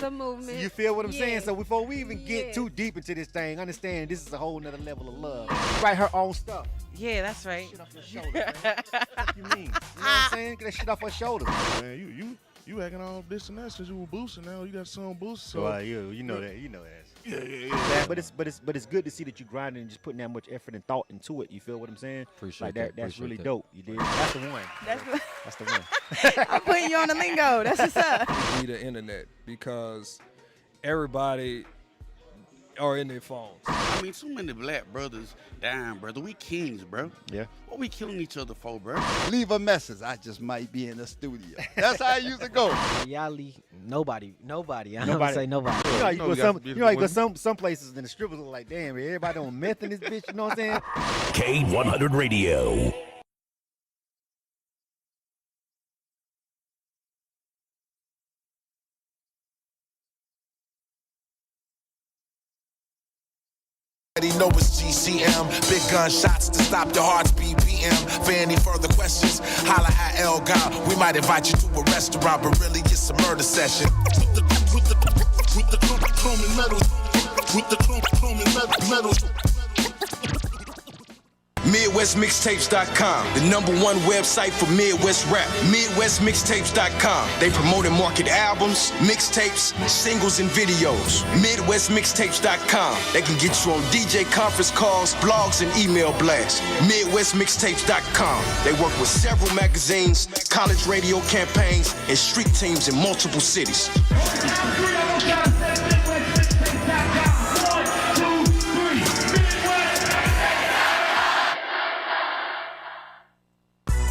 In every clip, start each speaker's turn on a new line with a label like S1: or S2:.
S1: the movement.
S2: You feel what I'm saying? So before we even get too deep into this thing, understand this is a whole nother level of love. Write her own stuff.
S3: Yeah, that's right.
S2: Shit off your shoulders, man. What you mean? You know what I'm saying? Get that shit off her shoulders.
S4: Man, you acting all this and that since you were boosting. Now you got some boost. So
S2: you know that.
S4: Yeah.
S2: But it's good to see that you grinding and just putting that much effort and thought into it. You feel what I'm saying?
S5: Appreciate
S2: like
S5: that.
S2: That's really
S5: Appreciate
S2: dope. You did. That's the one. That's the one.
S3: I'm putting you on the lingo. That's what's up.
S5: Need the internet because everybody are in their phones.
S6: I mean, so many black brothers dying, brother. We kings, bro.
S2: Yeah.
S6: What we killing each other for, bro?
S7: Leave a message. I just might be in the studio. That's how I used to go.
S8: Y'all leave nobody. I don't say nobody.
S2: You know, you go some places and the strippers are like, damn, everybody on meth in this bitch. You know what I'm saying?
S9: K100 Radio.
S10: You know it's GCM, big gunshots to stop your heart's BPM. For any further questions, holla at El God. We might invite you to a restaurant, but really it's a murder session. With the chrome and metal. With the chrome and metal. MidwestMixtapes.com, the #1 website for Midwest rap. MidwestMixtapes.com. They promote and market albums, mixtapes, singles, and videos. MidwestMixtapes.com. They can get you on DJ conference calls, blogs, and email blasts. MidwestMixtapes.com. They work with several magazines, college radio campaigns, and street teams in multiple cities.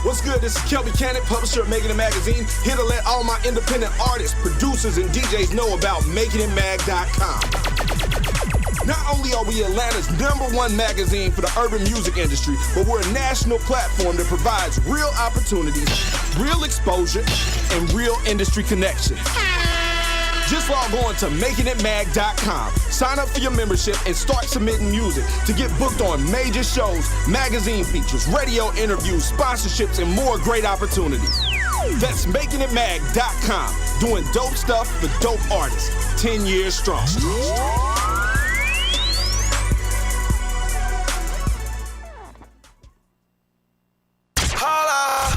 S11: What's good? This is Kelby Cannon, publisher of Making It Magazine, here to let all my independent artists, producers, and DJs know about MakingItMag.com. Not only are we Atlanta's #1 magazine for the urban music industry, but we're a national platform that provides real opportunities, real exposure, and real industry connection. Just log on to MakingItMag.com. Sign up for your membership and start submitting music to get booked on major shows, magazine features, radio interviews, sponsorships, and more great opportunities. That's MakingItMag.com. Doing dope stuff for dope artists. 10 years strong.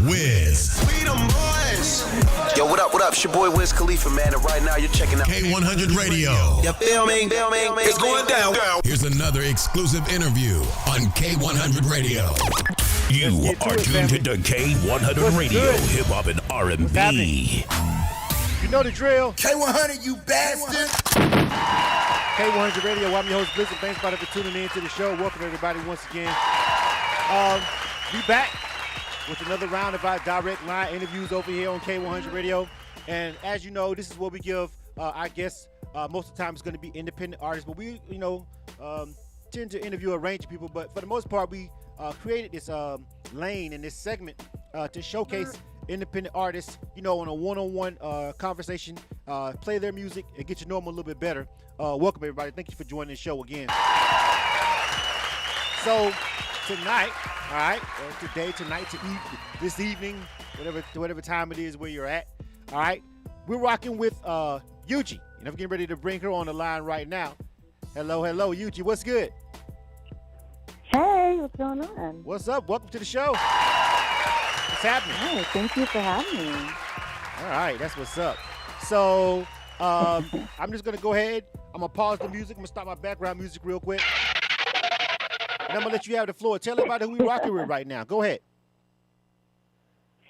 S9: Wiz.
S12: Yo, what up? It's your boy Wiz Khalifa, man, and right now you're checking out
S9: K100 Radio.
S12: You feel me? It's going down.
S9: Here's another exclusive interview on K100 Radio. You are tuned to K100 Radio, hip hop and R&B.
S2: You know the drill.
S10: K100, you bastard.
S2: K100 Radio. I'm your host, Blizzard. Thanks for tuning in to the show. Welcome everybody once again. We back with another round of our direct line interviews over here on K100 Radio. And as you know, this is what we give our guests. Most of the time it's going to be independent artists, but we, tend to interview a range of people. But for the most part, we created this lane in this segment to showcase independent artists, on a one-on-one conversation, play their music, and get to know them a little bit better. Welcome, everybody. Thank you for joining the show again. So tonight, all right, tonight, this evening, whatever time it is where you're at, all right, we're rocking with EUGEE, and I'm getting ready to bring her on the line right now. Hello, EUGEE, what's good?
S13: Hey, what's going on?
S2: What's up? Welcome to the show. What's happening?
S13: Hey, thank you for having me.
S2: All right, that's what's up. So I'm just going to go ahead. I'm going to pause the music. I'm going to stop my background music real quick. And I'm going to let you have the floor. Tell everybody who we rocking with right now. Go ahead.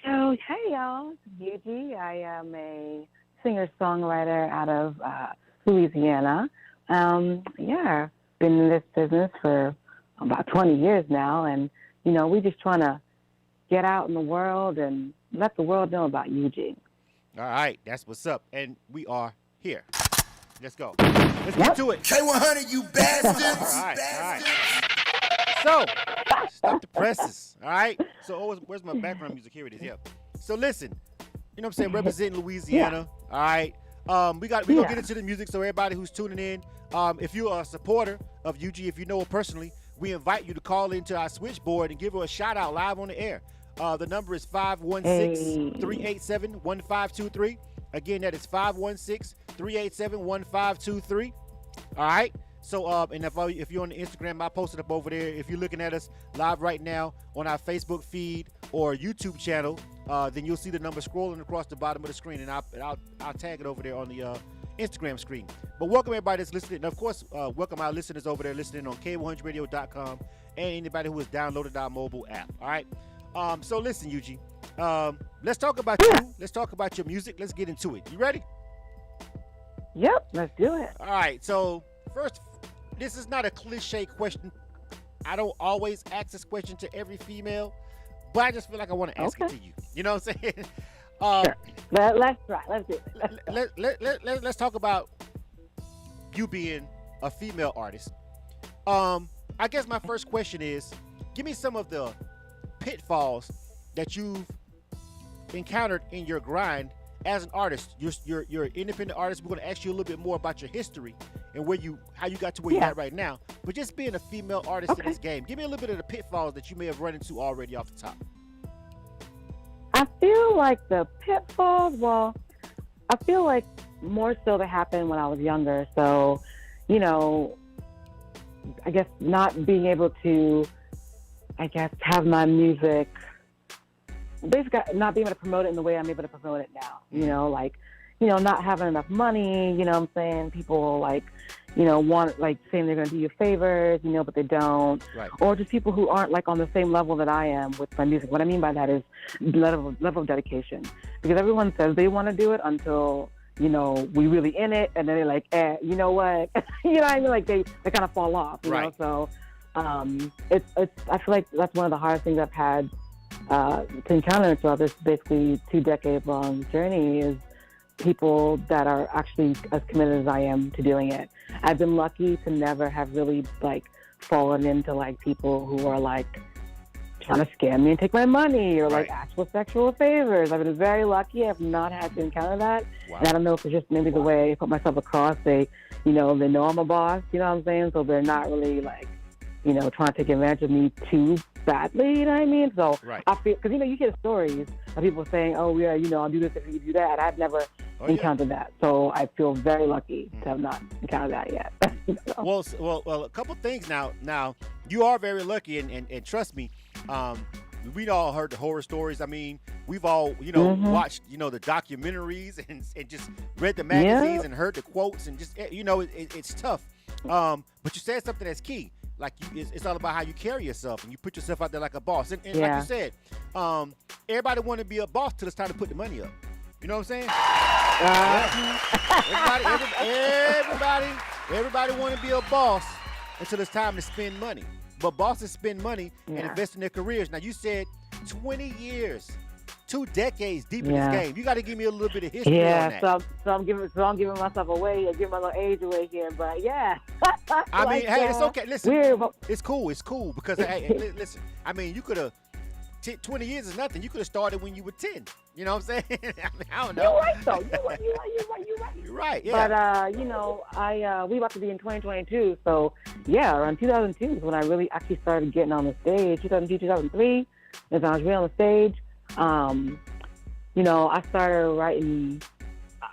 S13: So, hey, y'all. It's EUGEE. I am a singer-songwriter out of Louisiana. Been in this business for about 20 years now. And, we just trying to get out in the world and let the world know about EUGEE.
S2: All right. That's what's up. And we are here. Let's go. Let's get to it.
S10: K100, you bastards.
S2: All right. So, stop the presses, all right? So, where's my background music? Here it is, yeah. So, listen, what I'm saying? Representing Louisiana, all right? We're going to get into the music, so everybody who's tuning in, if you are a supporter of EUGEE, if you know her personally, we invite you to call into our switchboard and give her a shout-out live on the air. The number is 516-387-1523. Again, that is 387-1523. All right. So, and if you're on the Instagram, I posted up over there. If you're looking at us live right now on our Facebook feed or YouTube channel, then you'll see the number scrolling across the bottom of the screen, and I'll tag it over there on the Instagram screen. But welcome everybody that's listening. And of course, welcome our listeners over there listening on K100radio.com and anybody who has downloaded our mobile app. All right. So listen, EUGEE. Let's talk about you. Let's talk about your music. Let's get into it. You ready?
S13: Yep, let's do it.
S2: All right. So first, this is not a cliche question. I don't always ask this question to every female, but I just feel like I want to ask it to you. You know what I'm saying?
S13: Sure. Let's try. Let's do it.
S2: Let's talk about you being a female artist. I guess my first question is, give me some of the pitfalls that you've encountered in your grind as an artist. You're an independent artist. We're going to ask you a little bit more about your history and how you got to where you're at right now. But just being a female artist in this game, give me a little bit of the pitfalls that you may have run into already off the top.
S13: I feel like the pitfalls, I feel like more so that happened when I was younger. So, I guess not being able to, have my music, basically not being able to promote it in the way I'm able to promote it now. Not having enough money, you know what I'm saying? People want, saying they're going to do you favors, but they don't.
S2: Right.
S13: Or just people who aren't, on the same level that I am with my music. What I mean by that is level of dedication. Because everyone says they want to do it until, we really in it, and then they're like, you know what? you know what I mean? They kind of fall off, you know? So I feel like that's one of the hardest things I've had to encounter throughout this basically 2-decade-long journey is people that are actually as committed as I am to doing it. I've been lucky to never have really fallen into people who are trying to scam me and take my money or ask for sexual favors. I've been very lucky. I've not had to encounter that.
S2: Wow.
S13: And I don't know if it's just maybe the way I put myself across. They know I'm a boss, you know what I'm saying? So they're not really trying to take advantage of me too badly, you know what I mean? So I feel, because you hear stories of people saying, oh yeah, I'll do this if you do that. I've never encountered that. So I feel very lucky to have not encountered that yet.
S2: Well, a couple things now. Now, you are very lucky, and trust me, we all heard the horror stories. I mean, we've all, watched, the documentaries and just read the magazines and heard the quotes and just, it's tough. But you said something that's key. It's all about how you carry yourself and you put yourself out there like a boss. And like you said, everybody want to be a boss till it's time to put the money up. You know what I'm saying? Everybody want to be a boss until it's time to spend money. But bosses spend money and invest in their careers. Now, you said 20 years, 2 decades deep in this game. You got to give me a little bit of history on that.
S13: So I'm giving myself away, giving my little age away here. But
S2: I mean, hey, it's okay. Listen, it's cool because hey, listen. I mean, you could have 20 years is nothing. You could have started when you were 10. You know what I'm saying? I don't know.
S13: You're right, though. You're right.
S2: Yeah.
S13: But we about to be in 2022. So around 2002 is when I really actually started getting on the stage. 2002, 2003 is when I was really on the stage. I started writing.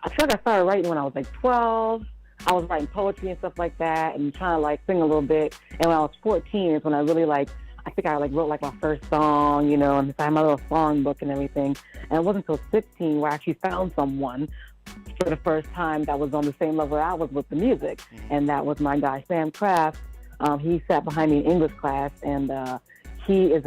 S13: I feel like I started writing when I was 12. I was writing poetry and stuff like that, and trying to sing a little bit. And when I was 14 is when I really I think I wrote my first song, and I had my little song book and everything. And it wasn't until 16 where I actually found someone for the first time that was on the same level I was with the music. And that was my guy, Sam Kraft. He sat behind me in English class, and he is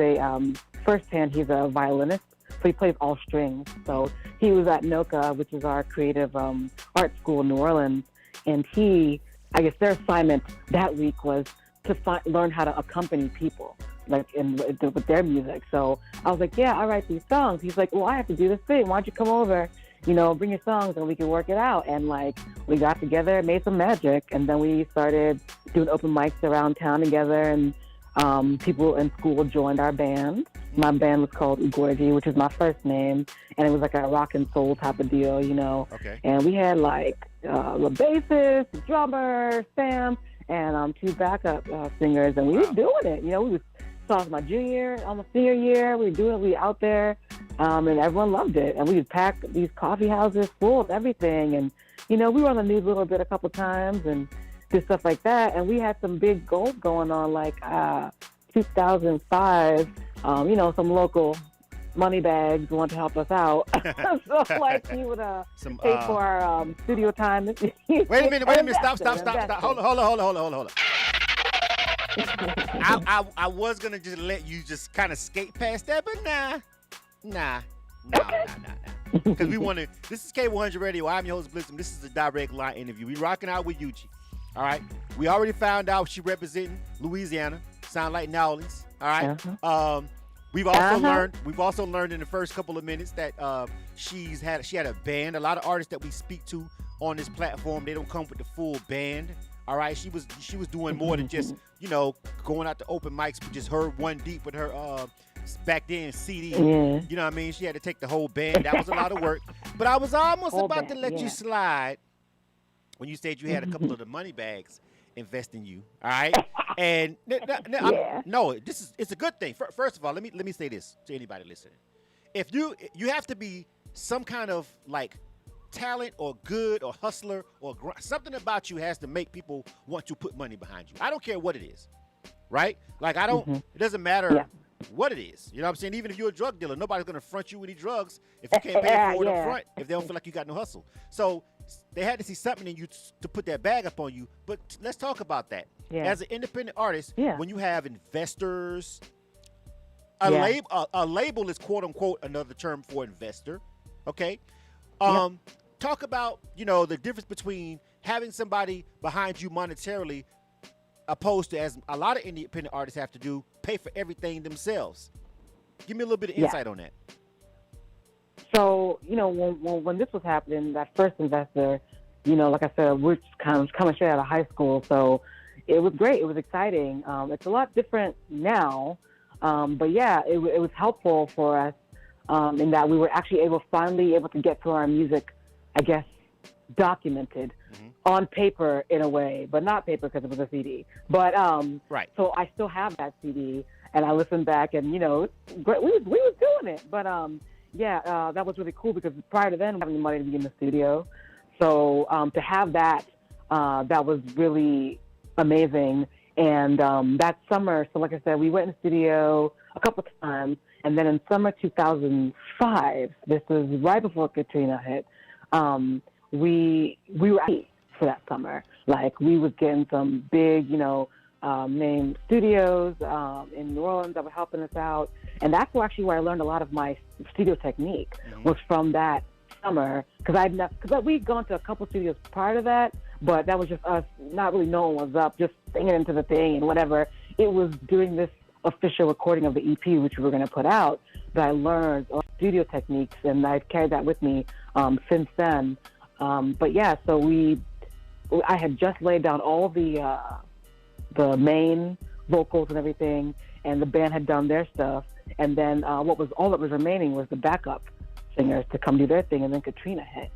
S13: firsthand, he's a violinist. So he plays all strings. So he was at NOCA, which is our creative art school in New Orleans. And their assignment that week was to learn how to accompany people. With their music. So I was like, I write these songs. He's like, well, I have to do this thing. Why don't you come over, bring your songs and we can work it out. And we got together, made some magic. And then we started doing open mics around town together. And people in school joined our band. My band was called EUGEE, which is my first name. And it was a rock and soul type of deal,
S2: Okay.
S13: And we had the bassist, the drummer, Sam, and 2 backup singers. And we was doing it. We was So it was my junior year, almost senior year. We were doing it. We were out there, and everyone loved it. And we would pack these coffee houses full of everything. And we were on the news a little bit a couple times and did stuff like that. And we had some big goals going on, like 2005, some local money bags want to help us out. So, like, he would pay for our studio time. Wait
S2: a minute. Stop. Hold on. I was going to just let you just kind of skate past that, but nah. Because we want to, this is K100 Radio. I'm your host, Blizzum. This is a direct line interview. We rocking out with EUGEE. All right. We already found out she representing Louisiana. Sound like New Orleans. All right. We've also learned in the first couple of minutes that she had a band. A lot of artists that we speak to on this platform, they don't come with the full band. All right. She was doing more than just, going out to open mics with just her one deep with her back then CD.
S13: Yeah.
S2: You know what I mean? She had to take the whole band. That was a lot of work. But I was almost about to let you slide when you said you had a couple of the money bags invest in you. All right? And it's a good thing. First of all, let me say this to anybody listening. If you have to be some kind of like talent or good or hustler or something about you has to make people want to put money behind you. I don't care what it is. Right? Like it doesn't matter what it is. You know what I'm saying? Even if you're a drug dealer, nobody's going to front you any drugs if you can't pay for it up front, if they don't feel like you got no hustle. So they had to see something in you to put that bag up on you. But let's talk about that. Yeah. As an independent artist, when you have investors, a label is quote unquote another term for investor. Okay. Talk about, the difference between having somebody behind you monetarily opposed to, as a lot of independent artists have to do, pay for everything themselves. Give me a little bit of insight on that.
S13: So, when this was happening, that first investor, like I said, we're coming straight out of high school. So it was great. It was exciting. It's a lot different now. But yeah, it was helpful for us in that we were actually finally able to get to our music, I guess, documented on paper in a way, but not paper because it was a CD. But
S2: right.
S13: So I still have that CD, and I listened back, and it's great. We was doing it, but that was really cool because prior to then, having the money to be in the studio, so to have that was really amazing. And that summer, so like I said, we went in the studio a couple of times, and then in summer 2005, this was right before Katrina hit. We were out for that summer. Like, we was getting some big, name studios in New Orleans that were helping us out. And that's where I learned a lot of my studio technique was from that summer. Because we'd gone to a couple studios prior to that, but that was just us not really knowing what's up, just singing into the thing and whatever. It was during this official recording of the EP, which we were going to put out, that I learned studio techniques, and I've carried that with me since then. But yeah, so I had just laid down all the main vocals and everything, and the band had done their stuff. And then all that was remaining was the backup singers to come do their thing, and then Katrina hit.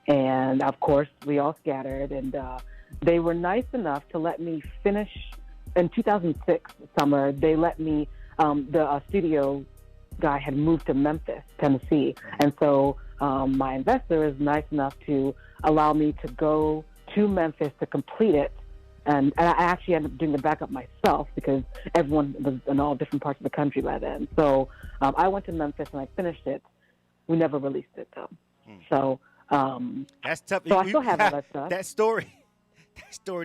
S13: And of course, we all scattered, and they were nice enough to let me finish in 2006 summer. They let me, the studio guy had moved to Memphis, Tennessee, and so my investor is nice enough to allow me to go to Memphis to complete it. And I actually ended up doing the backup myself because everyone was in all different parts of the country by then. So I went to Memphis and I finished it. We never released it though. So
S2: that's tough.
S13: So I still have all that stuff.
S2: That story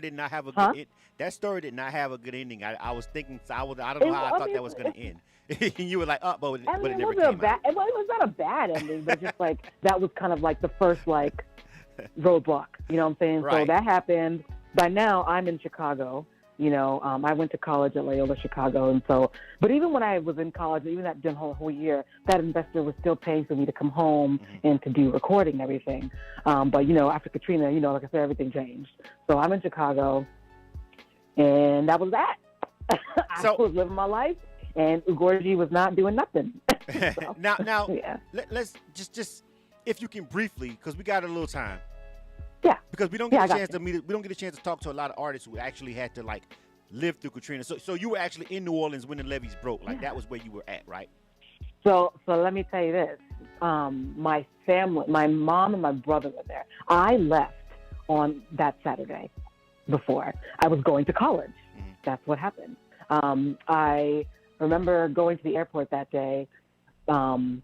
S2: did not have a good. That story did not have a good ending. I was thinking. I don't know how I thought that was going to end. You were like, but it never came out.
S13: It was not a bad ending, but just like that was kind of like the first roadblock. You know what I'm saying?
S2: Right.
S13: So that happened. By now, I'm in Chicago. I went to college at Loyola Chicago, and so. But even when I was in college, even that whole year, that investor was still paying for me to come home and to do recording and everything. But after Katrina, like I said, everything changed. So I'm in Chicago, and that was that. I was living my life, and EUGEE was not doing nothing. So,
S2: now,
S13: yeah.
S2: Let's just if you can briefly, because we got a little time.
S13: Yeah.
S2: Because we don't get a chance to meet. We don't get a chance to talk to a lot of artists who actually had to live through Katrina. So you were actually in New Orleans when the levees broke. That was where you were at, right?
S13: So let me tell you this. My family, my mom and my brother were there. I left on that Saturday before. I was going to college. That's what happened. I remember going to the airport that day. And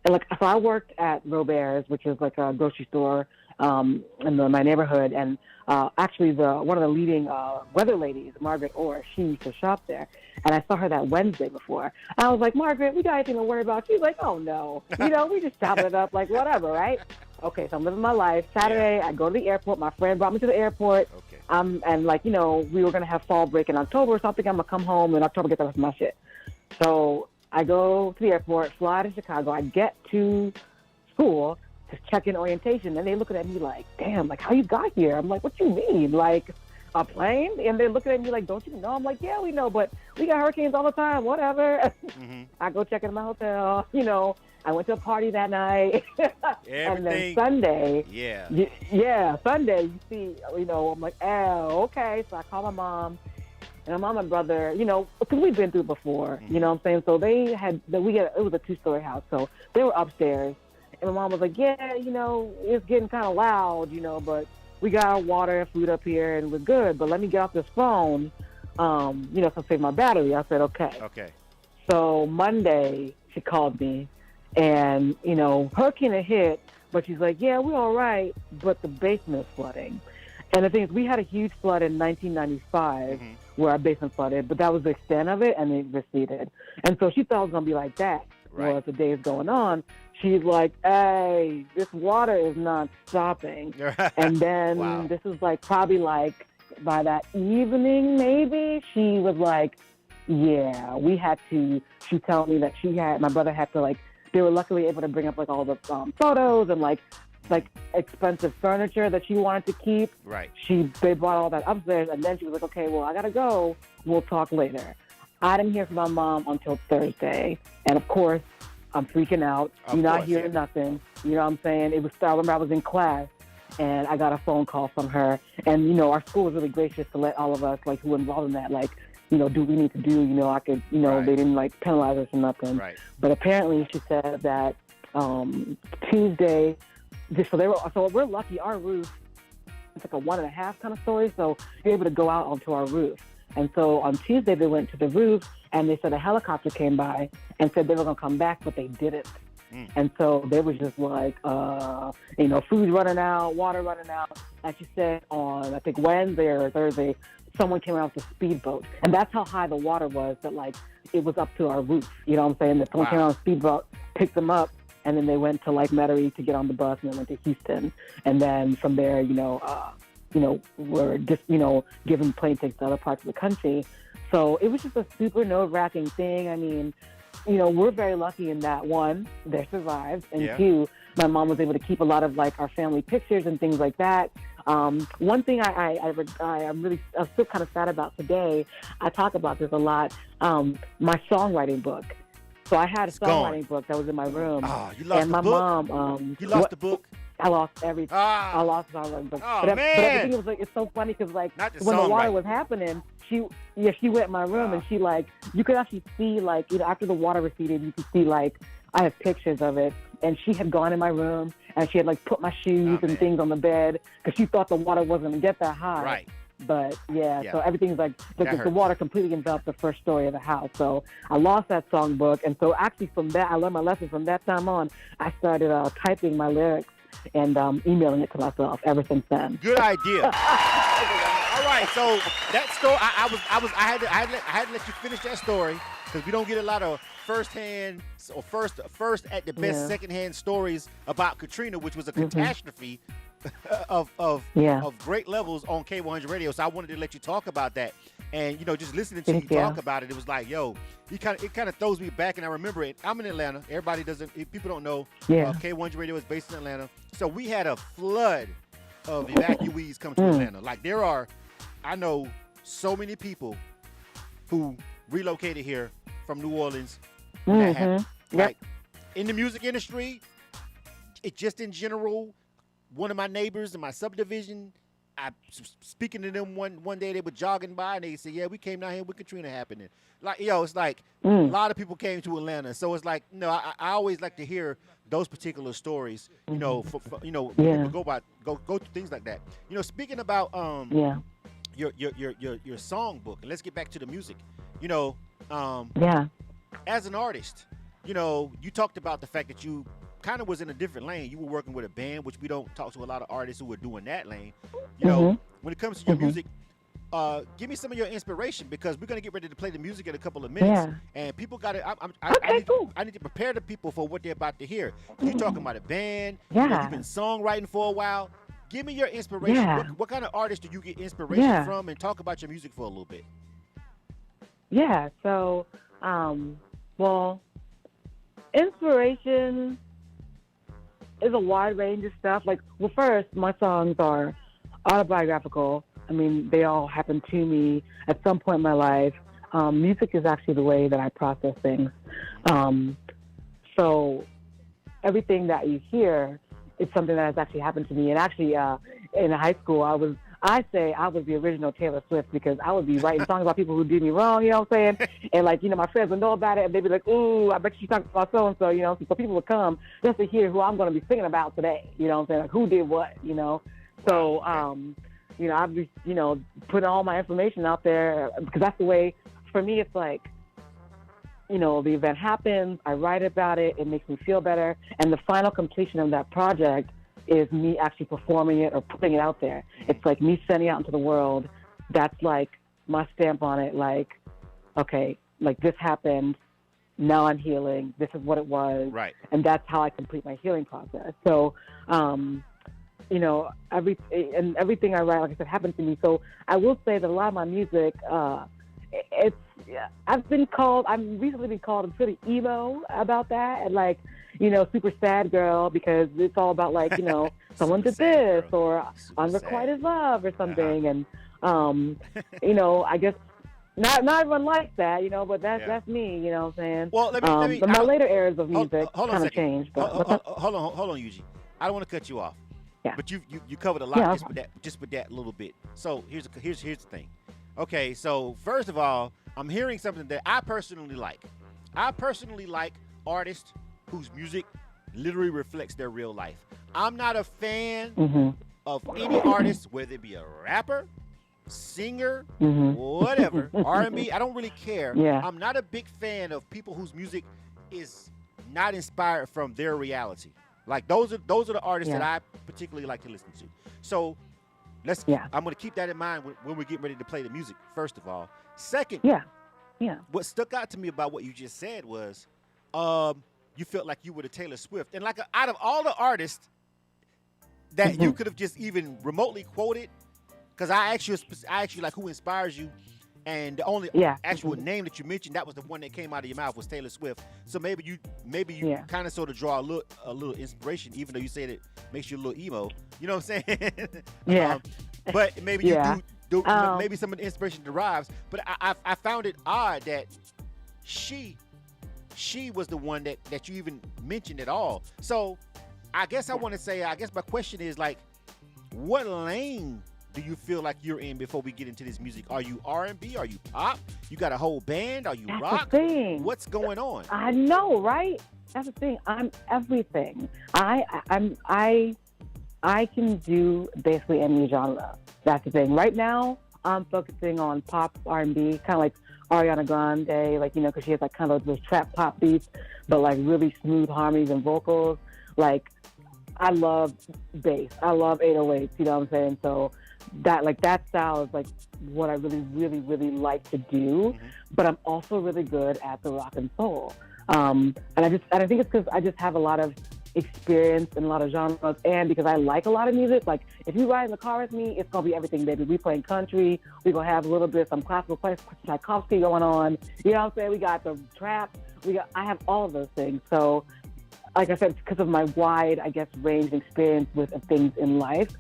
S13: so I worked at Robert's, which is like a grocery store in my neighborhood. And actually, one of the leading weather ladies, Margaret Orr, she used to shop there. And I saw her that Wednesday before. I was like, Margaret, we got anything to worry about? She's like, oh, no. We just chopped it up, like, whatever, right? Okay, so I'm living my life. Saturday, I go to the airport. My friend brought me to the airport. Okay. And, we were going to have fall break in October, so I think I'm going to come home in October, get the rest of my shit. So I go to the airport, fly to Chicago. I get to school to check in orientation, and they looking at me like, damn, like, how you got here? I'm like, what you mean? Like, a plane? And they're looking at me like, don't you know? I'm like, yeah, we know, but we got hurricanes all the time, whatever. I go check in my hotel, I went to a party that night. And then Sunday, Sunday, you see, I'm like, oh, okay. So I call my mom. And my mom and brother, because we've been through it before, you know what I'm saying? So it was a 2-story house. So they were upstairs. And my mom was like, yeah, it's getting kind of loud, but we got our water and food up here and we're good. But let me get off this phone, to save my battery. I said, okay.
S2: Okay.
S13: So Monday, she called me and, hurricane had hit, but she's like, yeah, we're all right, but the basement is flooding. And the thing is, we had a huge flood in 1995 where our basement flooded, but that was the extent of it, and it receded. And so she thought it was going to be like that.
S2: Right.
S13: Well, as the days going on, she's like, hey, this water is not stopping. And then this is probably by that evening, maybe, she was like, yeah, we had to, she told me that my brother had to, they were luckily able to bring up all the photos and expensive furniture that she wanted to keep.
S2: Right.
S13: They brought all that upstairs, and then she was like, okay, well, I gotta go. We'll talk later. I didn't hear from my mom until Thursday. And of course, I'm freaking out. You're not hearing nothing. You know what I'm saying? I remember I was in class and I got a phone call from her. And, our school was really gracious to let all of us, who were involved in that, do we need to do, I could, they didn't penalize us or nothing.
S2: Right.
S13: But apparently she said that Tuesday, so we're lucky. Our roof, it's like a 1.5 kind of story, so you're able to go out onto our roof. And so on Tuesday, they went to the roof, and they said a helicopter came by and said they were going to come back, but they didn't. And so they was just food running out, water running out. As she said on, I think, Wednesday or Thursday, someone came out with a speedboat. And that's how high the water was, that, it was up to our roof. You know what I'm saying? That someone came out on a speedboat, picked them up, and then they went to Metairie to get on the bus, and then went to Houston. And then from there, were just, given plane tickets to other parts of the country. So it was just a super nerve-wracking thing. I mean, we're very lucky in that, one, they survived, and two, my mom was able to keep a lot of our family pictures and things like that. One thing I'm still kind of sad about today, I talk about this a lot, my songwriting book. So I had a songwriting book that was in my room.
S2: Oh, you lost
S13: and
S2: the
S13: my
S2: book?
S13: mom,
S2: you lost the book?
S13: I lost everything. I lost the songwriting book.
S2: Oh,
S13: but
S2: man.
S13: the thing was, it's so funny because when the water was happening, she went in my room and she you could actually see after the water receded, you could see I have pictures of it, and she had gone in my room and she had put my shoes and things on the bed because she thought the water wasn't going to get that high.
S2: Right.
S13: But so everything's the water completely enveloped the first story of the house. So I lost that songbook, and so actually from that, I learned my lesson. From that time on, I started typing my lyrics and emailing it to myself ever since then.
S2: Good idea. All right, so that story, I had to let you finish that story because we don't get a lot of first-hand or first at the best second-hand stories about Katrina, which was a catastrophe of great levels on K100 Radio. So I wanted to let you talk about that. And just listening to you talk about it, it was like, yo, it kind of throws me back. And I remember it. I'm in Atlanta. People don't know. K100 Radio is based in Atlanta. So we had a flood of evacuees come to Atlanta. I know so many people who relocated here from New Orleans when that happened. In the music industry, it just in general. One of my neighbors in my subdivision, speaking to them one day, they were jogging by and they said, "Yeah, we came down here with Katrina happening." Like, it's like a lot of people came to Atlanta, so it's like, I always like to hear those particular stories. For people go through things like that. Speaking about your song book, and let's get back to the music. As an artist, you talked about the fact that you kind of was in a different lane. You were working with a band, which we don't talk to a lot of artists who are doing that lane. When it comes to your music, give me some of your inspiration, because we're going to get ready to play the music in a couple of minutes. And people got to, I need to prepare the people for what they're about to hear. You're talking about a band. You've been songwriting for a while. Give me your inspiration. What kind of artists do you get inspiration from? And talk about your music for a little bit.
S13: Yeah, so, inspiration is a wide range of stuff. First, my songs are autobiographical. I mean, they all happened to me at some point in my life. Music is actually the way that I process things. So everything that you hear is something that has actually happened to me. And actually, in high school, I say I was the original Taylor Swift, because I would be writing songs about people who did me wrong, you know what I'm saying? And my friends would know about it, and they'd be like, "Ooh, I bet she's talking about so-and-so," so people would come just to hear who I'm going to be singing about today, you know what I'm saying? Like, who did what, So, I'd be, putting all my information out there, because that's the way, for me, it's like, the event happens, I write about it, it makes me feel better, and the final completion of that project is me actually performing it or putting it out there. It's like me sending it out into the world. That's like my stamp on it. Like, okay, like this happened. Now I'm healing. This is what it was.
S2: Right. And
S13: that's how I complete my healing process. So, everything I write, like I said, happened to me. So I will say that a lot of my music, I've recently been called pretty emo about that, and super sad girl, because it's all about someone did this, or unrequited love or something. And I guess not everyone likes that, but that's me, you know what I'm saying?
S2: Well, let me
S13: but my later eras of music kind of changed. But
S2: hold on, EUGEE. I don't want to cut you off.
S13: Yeah.
S2: But you covered a lot just with that little bit. So here's the thing. Okay, so first of all, I'm hearing something that I personally like. I personally like artists whose music literally reflects their real life. I'm not a fan of any artist, whether it be a rapper, singer, whatever, R&B. I don't really care.
S13: Yeah.
S2: I'm not a big fan of people whose music is not inspired from their reality. Like those are the artists that I particularly like to listen to. So I'm going to keep that in mind when we get ready to play the music, first of all. Second, what stuck out to me about what you just said was you felt like you were the Taylor Swift. And out of all the artists that you could have just even remotely quoted, because I asked you like who inspires you, and the only actual name that you mentioned, that was the one that came out of your mouth, was Taylor Swift. So maybe you kind of sort of draw a little inspiration, even though you said it makes you a little emo. You know what I'm saying?
S13: Yeah.
S2: But maybe you do maybe some of the inspiration derives. But I found it odd that she was the one that you even mentioned at all. So I guess my question is, like, what lane do you feel like you're in before we get into this music? Are you R&B? Are you pop? You got a whole band? Are you rock?
S13: The thing.
S2: What's going on?
S13: I know, right? That's the thing. I'm everything. I can do basically any genre. That's the thing. Right now, I'm focusing on pop R&B, kind of like Ariana Grande, because she has kind of those trap pop beats, but really smooth harmonies and vocals. I love bass. I love 808s. You know what I'm saying? So that style is what I really, really, really like to do. But I'm also really good at the rock and soul. And I think it's because I just have a lot of experience in a lot of genres, and because I like a lot of music. If you ride in the car with me, it's gonna be everything, baby. We playing country. We gonna have a little bit of some classical Tchaikovsky going on. You know what I'm saying? We got the trap. I have all of those things. So, like I said, it's because of my wide, I guess, range of experience with things in life.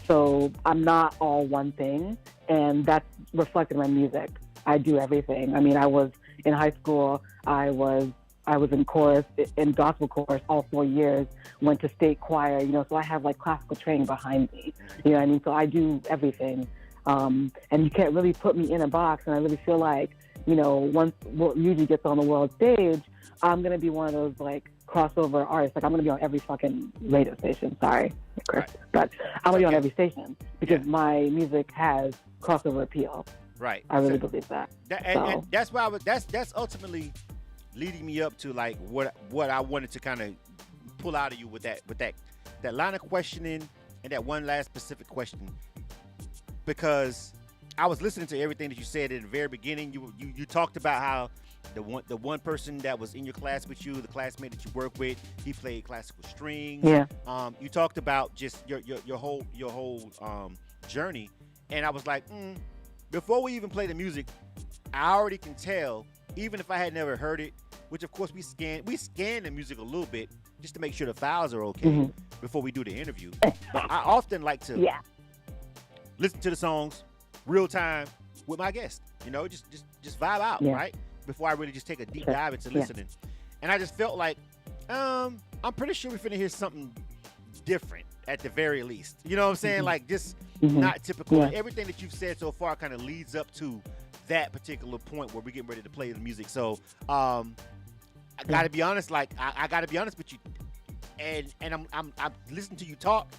S13: So I'm not all one thing, and that's reflected in my music. I do everything. I mean, I was in high school. I was I was in chorus, in gospel chorus all 4 years, went to state choir, so I have like classical training behind me, you know what I mean? So I do everything. And you can't really put me in a box. And I really feel like, once EUGEE gets on the world stage, I'm going to be one of those like crossover artists. Like I'm going to be on every fucking radio station. Sorry, Chris. Right. But I'm going to be on every station because my music has crossover appeal.
S2: Right.
S13: I really believe that.
S2: And that's why that's ultimately leading me up to like what I wanted to kind of pull out of you with that line of questioning and that one last specific question, because I was listening to everything that you said at the very beginning. You talked about how the one person that was in your class with you, the classmate that you work with, he played classical strings.
S13: Yeah.
S2: You talked about just your whole journey, and I was like, before we even play the music, I already can tell, even if I had never heard it, which of course we scan the music a little bit just to make sure the files are okay before we do the interview. But I often like to listen to the songs real time with my guest, just vibe out, right? Before I really just take a deep dive into listening. And I just felt like, I'm pretty sure we're finna hear something different at the very least. You know what I'm saying? Like just not typical.
S13: Yeah.
S2: Everything that you've said so far kind of leads up to that particular point where we're getting ready to play the music. So I gotta be honest, I gotta be honest with you. And I'm listening to you talk,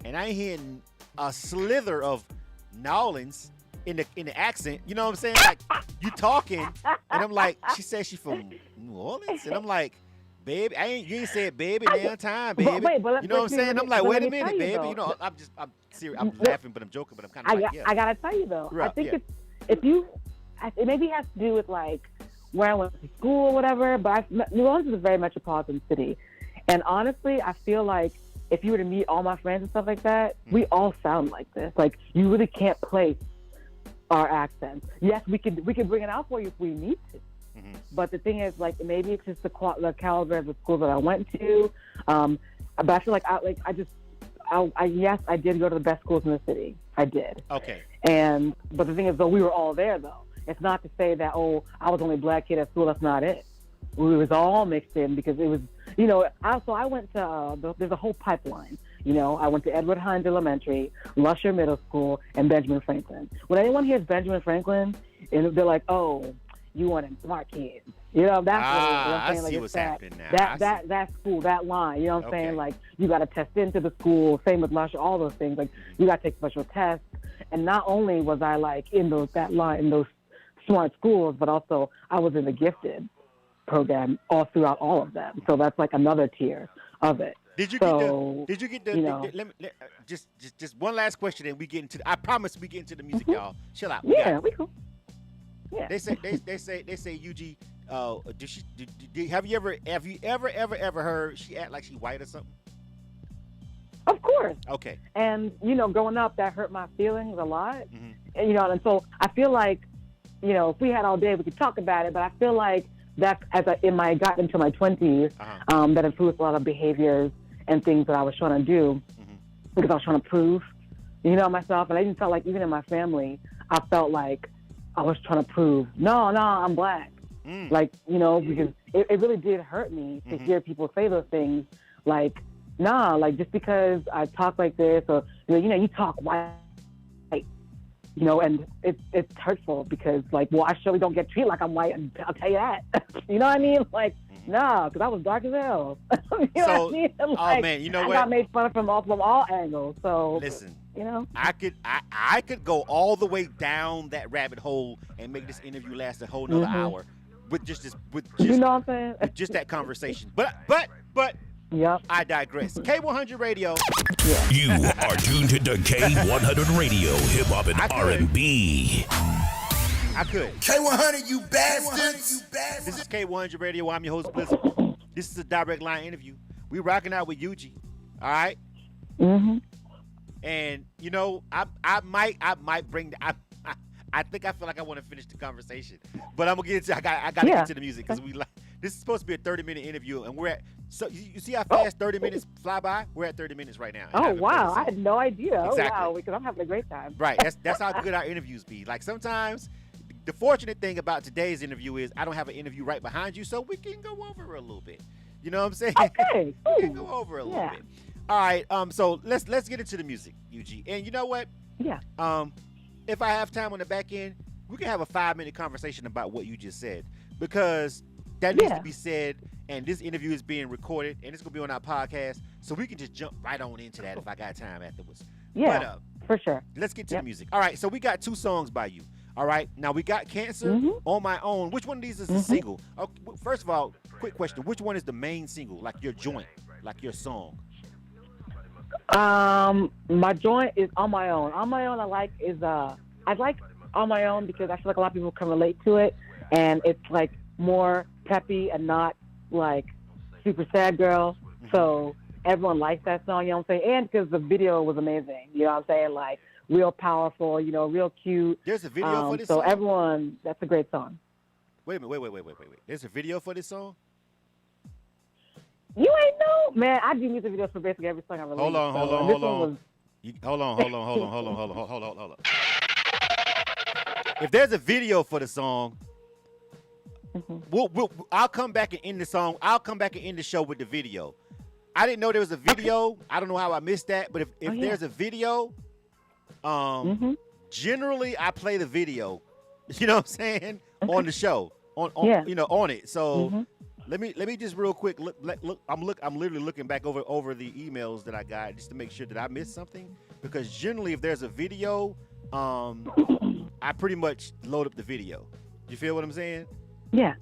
S2: and I ain't hearing a slither of Nolans in the accent. You know what I'm saying? Like you talking, and I'm like, she says she's from New Orleans, and I'm like, baby, you ain't said baby damn time, baby. You know what I'm saying? I'm like, wait a minute, baby. I'm serious. I'm laughing, but I'm joking, but I'm kind of like, yeah.
S13: I gotta tell you though,
S2: Right,
S13: I think it maybe has to do with like where I went to school or whatever. But New Orleans is a very metropolitan city, and honestly, I feel like if you were to meet all my friends and stuff like that, we all sound like this. Like you really can't place our accents. Yes, we could bring it out for you if we need to. But the thing is, like, maybe it's just the caliber of the school that I went to. But I feel like yes, I did go to the best schools in the city. I did.
S2: Okay.
S13: But the thing is, though, we were all there, though. It's not to say that, I was the only black kid at school. That's not it. We was all mixed in because it was, I went to, there's a whole pipeline. I went to Edward Hines Elementary, Lusher Middle School, and Benjamin Franklin. When anyone hears Benjamin Franklin, and they're like, oh, you want them smart kids. That's what I'm saying.
S2: I
S13: like,
S2: see what's happening now.
S13: That school, that line, you know what I'm saying? Like, you got to test into the school, same with Lusher, all those things. Like, you got to take special tests. And not only was I, like, in those smart schools, but also I was in the gifted program all throughout all of them. So that's, like, another tier of it.
S2: Did you get the just one last question and we get into I promise we get into the music, y'all. Chill out.
S13: Yeah, we cool. Yeah.
S2: They say EUGEE, have you ever heard she act like she white or something?
S13: Of course.
S2: Okay.
S13: And growing up that hurt my feelings a lot. And, and so I feel like, if we had all day we could talk about it, but I feel like that got into my 20s, that influenced a lot of behaviors and things that I was trying to do because I was trying to prove, myself. And I even felt like even in my family, I felt like I was trying to prove, no, I'm black. Like, because it really did hurt me to hear people say those things. Like, nah, like just because I talk like this or, you talk white, and it's hurtful because, like, well, I surely don't get treated like I'm white, and I'll tell you that. You know what I mean? Like, nah, because I was dark as hell. You know what I mean? Like,
S2: oh man, you know
S13: I
S2: what?
S13: got made fun of from all angles. So
S2: listen,
S13: I
S2: could go all the way down that rabbit hole and make this interview last a whole nother hour with just
S13: you know what I'm saying?
S2: With just that conversation. But
S13: yep.
S2: I digress. K100 Radio.
S13: Yeah.
S9: You are tuned to K100 Radio, hip hop and R&B.
S2: I could.
S10: K100, you bastards.
S2: This is K100 Radio. I'm your host, Blizzard. This is a direct line interview. We rocking out with EUGEE. All right. And I might bring. I feel like I want to finish the conversation, but I'm gonna get into. I gotta get to the music because this is supposed to be a 30-minute interview, and we're at. So you see how fast 30 minutes fly by? We're at 30 minutes right now.
S13: Oh wow, I had no idea.
S2: Exactly.
S13: Oh wow, because I'm having a great time.
S2: Right. That's how good our interviews be. Like sometimes the fortunate thing about today's interview is I don't have an interview right behind you, so we can go over a little bit. You know what I'm saying?
S13: Okay.
S2: We can go over a little bit. All right. So let's get into the music, EUGEE. And you know what?
S13: Yeah.
S2: If I have time on the back end, we can have a 5-minute conversation about what you just said, because that needs to be said. And this interview is being recorded, and it's gonna be on our podcast, so we can just jump right on into that if I got time afterwards.
S13: Yeah,
S2: but,
S13: for sure.
S2: Let's get to the music. All right. So we got 2 songs by you. All right. Now we got Cancer, On My Own. Which one of these is the single? Okay, first of all, quick question: which one is the main single, like your joint, like your song?
S13: My joint is On My Own. On My Own, I like On My Own because I feel like a lot of people can relate to it, and it's like more peppy and not like super sad girl. So everyone likes that song, you know what I'm saying? And because the video was amazing, you know what I'm saying? Like real powerful, you know, real cute.
S2: There's a video for this
S13: so
S2: song?
S13: everyone, that's a great song.
S2: Wait a minute, wait. There's a video for this song?
S13: You ain't know, man. I do music videos for basically every song I release.
S2: Hold on. Hold on. If there's a video for the song, I'll come back and end the song. I'll come back and end the show with the video. I didn't know there was a video. I don't know how I missed that, but if there's a video, generally I play the video. You know what I'm saying? On the show, on it. So let me just real quick look. I'm literally looking back over the emails that I got just to make sure that I missed something, because generally if there's a video, I pretty much load up the video. You feel what I'm saying?
S13: Yeah.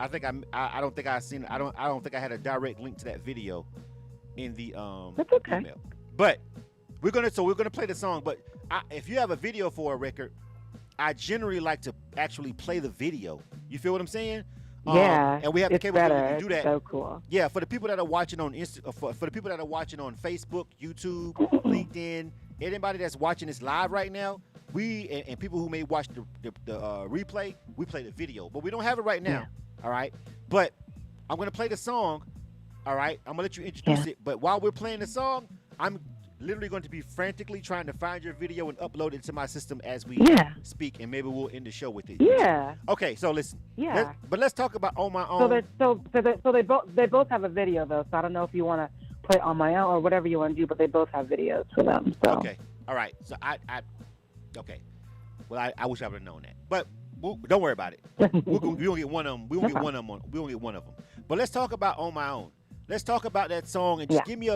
S2: I think I don't think I had a direct link to that video in the
S13: That's okay.
S2: email. But we're gonna play the song. But if you have a video for a record, I generally like to actually play the video. You feel what I'm saying?
S13: Yeah.
S2: And we have the capability to do that.
S13: It's so cool.
S2: Yeah, for the people that are watching on for the people that are watching on Facebook, YouTube, LinkedIn, anybody that's watching this live right now, we and people who may watch the replay, we play the video, but we don't have it right now. All right, but I'm gonna play the song. All right, I'm gonna let you introduce it. But while we're playing the song, I'm literally going to be frantically trying to find your video and upload it to my system as we speak, and maybe we'll end the show with it.
S13: Yeah.
S2: Okay, so listen.
S13: Yeah.
S2: But let's talk about On My Own.
S13: So they both have a video though. So I don't know if you want to play On My Own or whatever you want to do, but they both have videos for them. So.
S2: Okay. All right. So okay. Well, I wish I would have known that, but don't worry about it. We gonna get one of them. We gonna get one of them. But let's talk about On My Own. Let's talk about that song and just give me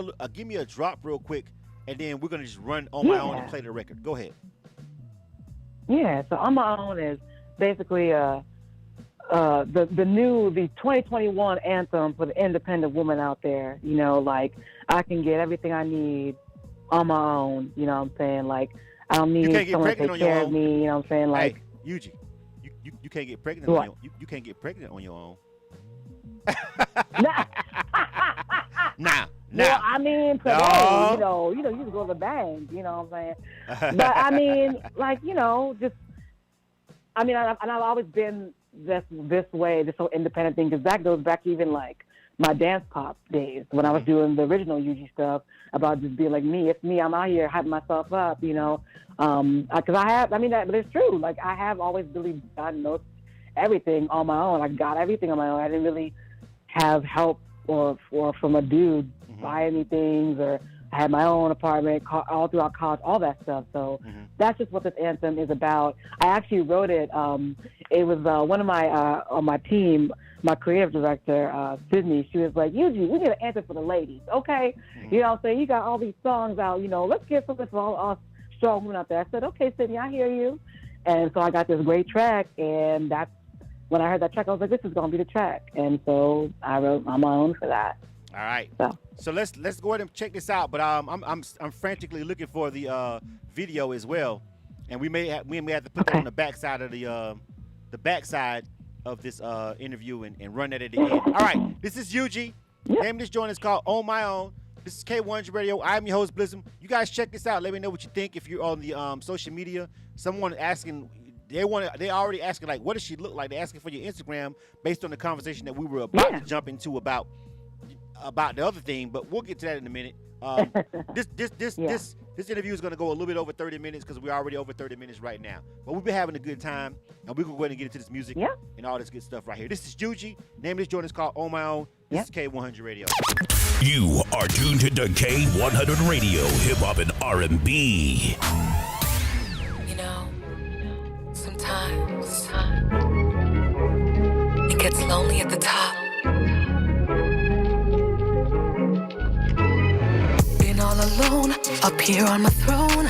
S2: a drop real quick, and then we're gonna just run On My Own and play the record. Go ahead.
S13: Yeah. So On My Own is basically the 2021 anthem for the independent woman out there. You know, like I can get everything I need on my own. You know what I'm saying? Like I don't need someone to take care of me. You know what I'm saying? Like
S2: EUGEE, you can't get pregnant
S13: what?
S2: on your you can't get pregnant on your own. Nah.
S13: Well, I mean, today, you know, you just go to the bank. You know what I'm saying? But I mean, like, you know, just I mean, I've always been this way, this whole independent thing, because that goes back to even like my dance pop days when I was doing the original EUGEE stuff about just being like me. It's me. I'm out here hyping myself up, you know, because but it's true. Like I have always really done most everything on my own. I got everything on my own. I didn't really have help or from a dude buying me things, or I had my own apartment all throughout college, all that stuff. So that's just what this anthem is about. I actually wrote it. It was one of my on my team, my creative director, Sydney. She was like, EUGEE, we need an anthem for the ladies, okay? You know what I'm saying? You got all these songs out, you know, let's get something for all strong women out there. I said, okay, Sydney, I hear you. And so I got this great track, and that's when I heard that track, I was like, this is going to be the track. And so I wrote On My Own for that.
S2: All right. So let's go ahead and check this out. But I'm frantically looking for the video as well, and we may have to put that on the backside of the backside of this interview and run that at the end. All right. This is EUGEE. Name of this joint is called On My Own. This is K100 Radio. I'm your host, Blizzum. You guys check this out. Let me know what you think. If you're on the social media, someone asking. They already asking, like, what does she look like? They're asking for your Instagram based on the conversation that we were about to jump into about the other thing, but we'll get to that in a minute. This interview is going to go a little bit over 30 minutes because we're already over 30 minutes right now. But we've been having a good time, and we're going to go ahead and get into this music and all this good stuff right here. This is EUGEE. Name of this joint is called On My Own. This is K100 Radio.
S9: You are tuned to K100 Radio, hip hop and R&B.
S1: You know, sometimes it gets lonely at the top. Been all alone, up here on my throne.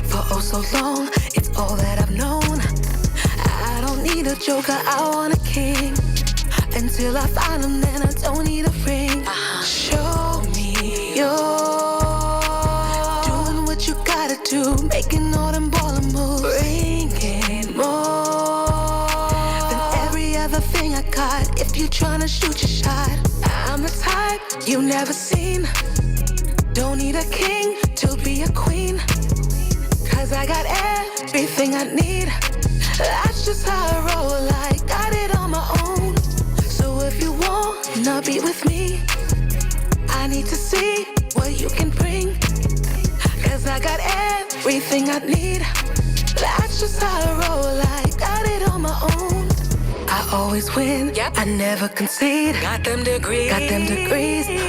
S1: For oh so long, it's all that I've known. I don't need a joker, I want a king. Until I find him, then I don't need a ring. Show me you're doing what you gotta do, making all them ballin' moves, bringing more than every other thing I got. If you tryna shoot your shot, I'm the type you never seen. Don't need a king to be a queen, 'cause I got everything I need. That's just how I roll, I got it on my own. So if you wanna be with me, I need to see what you can bring, 'cause I got everything I need. That's just how I roll, I got it on my own. I always win, I never concede. Got them degrees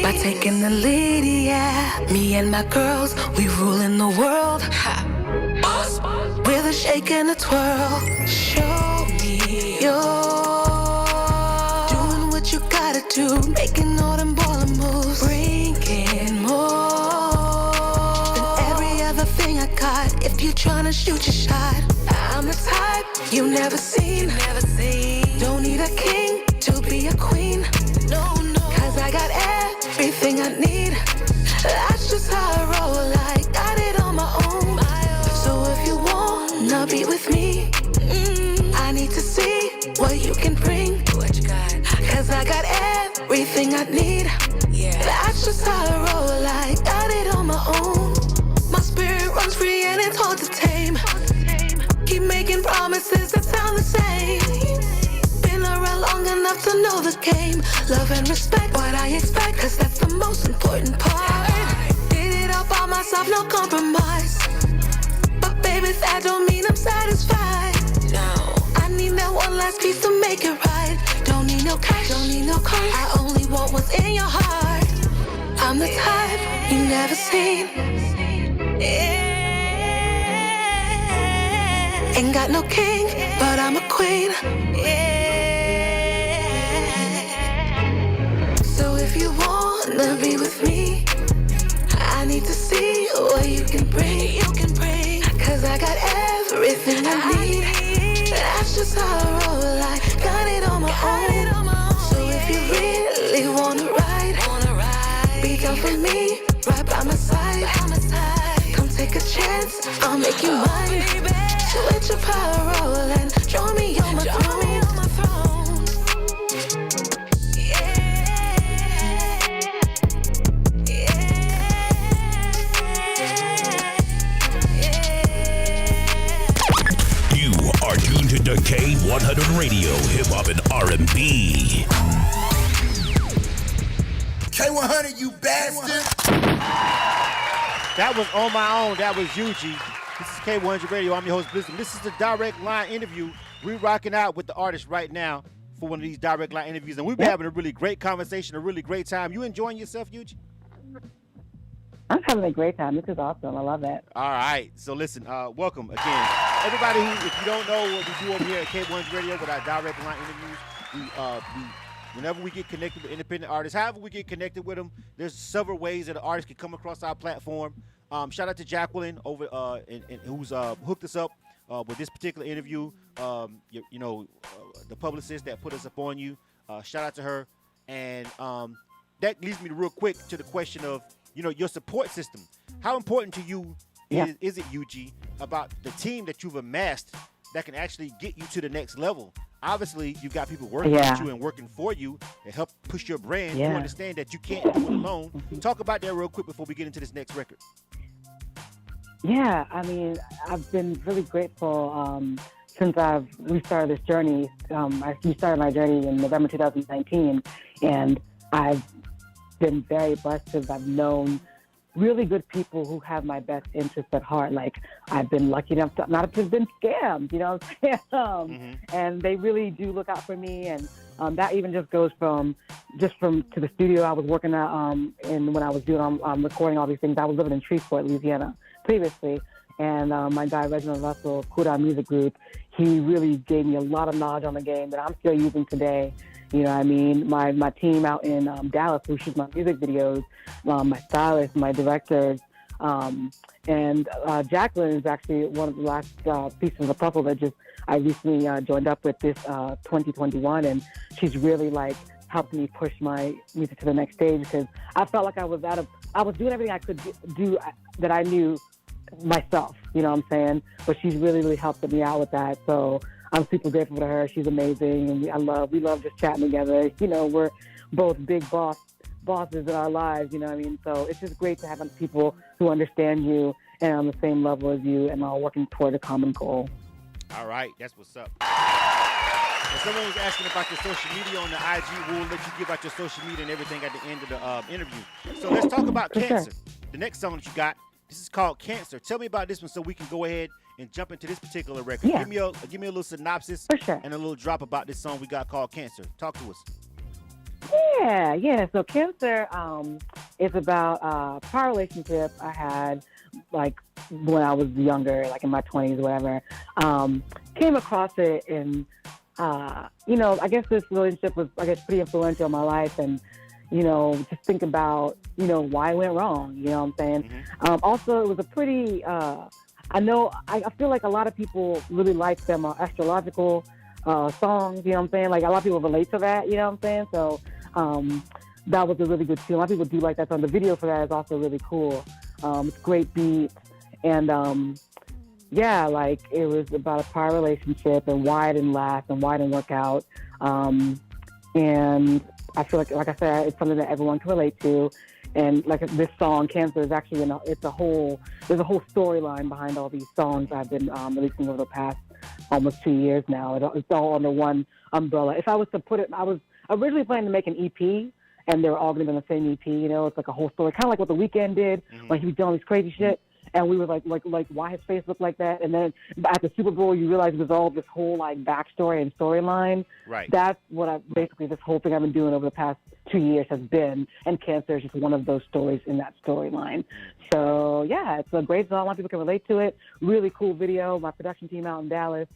S1: by taking the lead, yeah. Me and my girls, we ruling the world. Boss, with a shake and a twirl. Show me you're doing what you gotta do, making all them ballin' moves, bringing more than every other thing I got. If you tryna shoot your shot, I'm the type you never seen. Don't need a king to be a queen. No, 'cause I got everything I need. That's just how I roll, I got it on my own. So if you wanna be with me, I need to see what you can bring. 'Cause I got everything I need. That's just how I roll, I got it on my own. My spirit runs free and it's hard to tame. Keep making promises that sound the same. Been around long enough to know the game. Love and respect what I expect, 'cause that's the most important part. Did it all by myself, no compromise. But baby, that don't mean I'm satisfied. No, I need that one last piece to make it right. Don't need no cash, don't need no cars. I only want what's in your heart. I'm the type you never seen. Ain't got no king, but I'm a queen. So if you wanna be with me, I need to see what you can bring. 'Cause I got everything I need. That's just how I roll, I got it on my own. So if you really wanna ride, be down for me, right by my side. Come take a chance, I'll make you mine. Switch your power roll and draw me on my throne.
S9: You are tuned to K100 Radio, hip hop and R&B.
S10: K100, you bastard!
S2: That was On My Own. That was EUGEE. This is K100 Radio. I'm your host, Blizzard. This is the direct line interview. We're rocking out with the artist right now for one of these direct line interviews, and we've been having a really great conversation, a really great time. You enjoying yourself, EUGEE?
S13: I'm having a great time. This is awesome. I love it.
S2: All right. So listen, welcome again. Everybody who, if you don't know what we do over here at K100 Radio with our direct line interviews, whenever we get connected with independent artists, however we get connected with them, there's several ways that an artist can come across our platform. Shout out to Jacqueline over who's hooked us up with this particular interview. The publicist that put us up on you. Shout out to her. And that leads me real quick to the question of, your support system. How important to you is it, EUGEE, about the team that you've amassed that can actually get you to the next level? Obviously, you've got people working with you and working for you to help push your brand. You understand that you can't do it alone. Talk about that real quick before we get into this next record.
S13: Yeah, I mean, I've been really grateful since we started this journey. We started my journey in November 2019, and I've been very blessed because I've known really good people who have my best interests at heart. Like, I've been lucky enough to not have been scammed, you know what I'm saying? And they really do look out for me. And that even just goes from to the studio I was working at, and when I was doing recording all these things. I was living in Shreveport, Louisiana previously. And my guy, Reginald Russell, Kuda Music Group, he really gave me a lot of knowledge on the game that I'm still using today. You know what I mean? My team out in Dallas who shoots my music videos, my stylist, my directors, and Jacqueline is actually one of the last pieces of the puzzle that I recently joined up with this 2021, and she's really like helped me push my music to the next stage because I felt like I was doing everything I could do that I knew myself, you know what I'm saying? But she's really, really helped me out with that. So I'm super grateful to her. She's amazing, and we love just chatting together. You know, we're both big bosses in our lives, you know what I mean? So it's just great to have people who understand you and on the same level as you and all working toward a common goal.
S2: All right, that's what's up. And someone was asking about your social media on the IG. We'll let you give out your social media and everything at the end of the interview. So let's talk about Cancer. Sure. The next song that you got, this is called Cancer. Tell me about this one so we can go ahead and jump into this particular record.
S13: Yeah.
S2: Give me a little synopsis and a little drop about this song we got called Cancer. Talk to us.
S13: Yeah. So Cancer is about a prior relationship I had, like when I was younger, like in my 20s or whatever. Came across it and, you know, I guess this relationship was, pretty influential in my life, and, you know, just think about, you know, why it went wrong, you know what I'm saying? Also, it was a pretty, I feel like a lot of people really like them astrological songs, you know what I'm saying? Like, a lot of people relate to that, you know what I'm saying? So that was a really good tune. A lot of people do like that song. The video for that is also really cool. It's great beats. And, yeah, like, it was about a prior relationship and why it didn't last and why it didn't work out. And I feel like I said, it's something that everyone can relate to. And like this song, Cancer, is actually, there's a whole storyline behind all these songs I've been releasing over the past almost 2 years now. It's all under one umbrella. If I was to put it, I was originally planning to make an EP, and they were all going to be in the same EP, you know? It's like a whole story, kind of like what The Weeknd did when he was doing all these crazy shit. And we were like, why his face looked like that? And then at the Super Bowl, you realize there's all this whole like backstory and storyline.
S2: Right.
S13: That's what this whole thing I've been doing over the past 2 years has been. And Cancer is just one of those stories in that storyline. So yeah, it's a great song. A lot of people can relate to it. Really cool video. My production team out in Dallas,